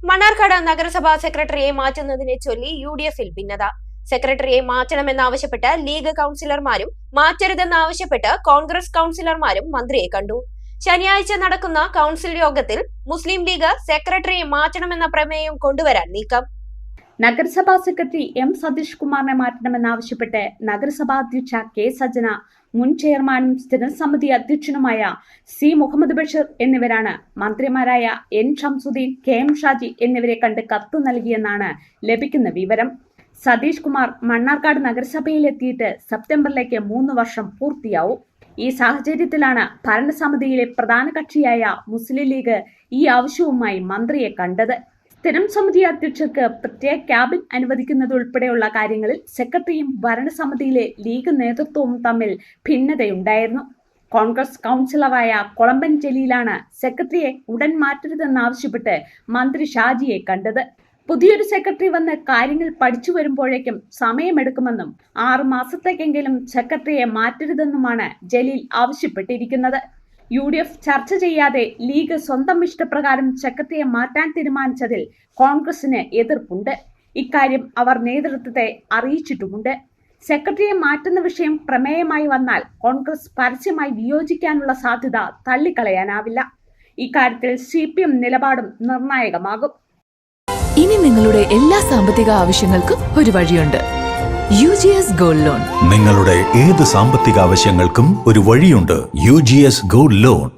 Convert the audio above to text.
മണ്ണാർക്കാട് നഗരസഭാ സെക്രട്ടറിയെ മാറ്റുന്നതിനെ ചൊല്ലി UDF-ൽ ഭിന്നത. സെക്രട്ടറിയെ മാറ്റണമെന്നാവശ്യപ്പെട്ട് ലീഗ് കൗൺസിലർമാരും മാറ്റരുതെന്നാവശ്യപ്പെട്ട് കോൺഗ്രസ് കൗൺസിലർമാരും മന്ത്രിയെ കണ്ടു. ശനിയാഴ്ച നടക്കുന്ന കൗൺസിൽ യോഗത്തിൽ മുസ്ലിം ലീഗ് സെക്രട്ടറിയെ മാറ്റണമെന്ന പ്രമേയം കൊണ്ടുവരാൻ നീക്കം. നഗരസഭാ സെക്രട്ടറി M. സതീഷ് കുമാറിനെ മാറ്റണമെന്നാവശ്യപ്പെട്ട് നഗരസഭാ അധ്യക്ഷ K. സജന, മുൻ ചെയർമാനും സ്ഥിരം സമിതി അധ്യക്ഷനുമായ C. മുഹമ്മദ് ബഷീർ എന്നിവരാണ് മന്ത്രിമാരായ N. Shamsuddin, K. M. Shaji എന്നിവരെ കണ്ട് കത്ത് നൽകിയെന്നാണ് ലഭിക്കുന്ന വിവരം. സതീഷ് കുമാർ മണ്ണാർക്കാട് നഗരസഭയിലെത്തിയിട്ട് സെപ്റ്റംബറിലേക്ക് 3 വർഷം പൂർത്തിയാവും. ഈ സാഹചര്യത്തിലാണ് ഭരണസമിതിയിലെ പ്രധാന കക്ഷിയായ മുസ്ലിം ലീഗ് ഈ ആവശ്യവുമായി മന്ത്രിയെ കണ്ടത്. സ്ഥിരം സമിതി അധ്യക്ഷർക്ക് പ്രത്യേക ക്യാബിൻ അനുവദിക്കുന്നതുൾപ്പെടെയുള്ള കാര്യങ്ങളിൽ സെക്രട്ടറിയും ഭരണസമിതിയിലെ ലീഗ് നേതൃത്വവും തമ്മിൽ ഭിന്നതയുണ്ടായിരുന്നു. കോൺഗ്രസ് കൗൺസിലറായ കൊളമ്പൻ ജലീലാണ് സെക്രട്ടറിയെ ഉടൻ മാറ്റരുതെന്നാവശ്യപ്പെട്ട് മന്ത്രി ഷാജിയെ കണ്ടത്. പുതിയൊരു സെക്രട്ടറി വന്ന് കാര്യങ്ങൾ പഠിച്ചു വരുമ്പോഴേക്കും സമയമെടുക്കുമെന്നും 6 മാസത്തേക്കെങ്കിലും സെക്രട്ടറിയെ മാറ്റരുതെന്നുമാണ് ജലീൽ ആവശ്യപ്പെട്ടിരിക്കുന്നത്. UDF ചർച്ച ചെയ്യാതെ ലീഗ് സ്വന്തം ഇഷ്ടപ്രകാരം സെക്രട്ടറിയെ മാറ്റാൻ തീരുമാനിച്ചതിൽ കോൺഗ്രസിന് എതിർപ്പുണ്ട്. ഇക്കാര്യം അവർ നേതൃത്വത്തെ അറിയിച്ചിട്ടുമുണ്ട്. സെക്രട്ടറിയെ മാറ്റുന്ന വിഷയം പ്രമേയമായി വന്നാൽ കോൺഗ്രസ് പരസ്യമായി വിയോജിക്കാനുള്ള സാധ്യത തള്ളിക്കളയാനാവില്ല. ഇക്കാര്യത്തിൽ CPM നിലപാടും നിർണായകമാകും. ഇനി നിങ്ങളുടെ എല്ലാ സാമ്പത്തിക ആവശ്യങ്ങൾക്കും ഒരു വഴിയുണ്ട്. UGS gold loan. നിങ്ങളുടെ ഏത് സാമ്പത്തിക ആവശ്യങ്ങൾക്കും ഒരു വഴിയുണ്ട്. UGS gold loan.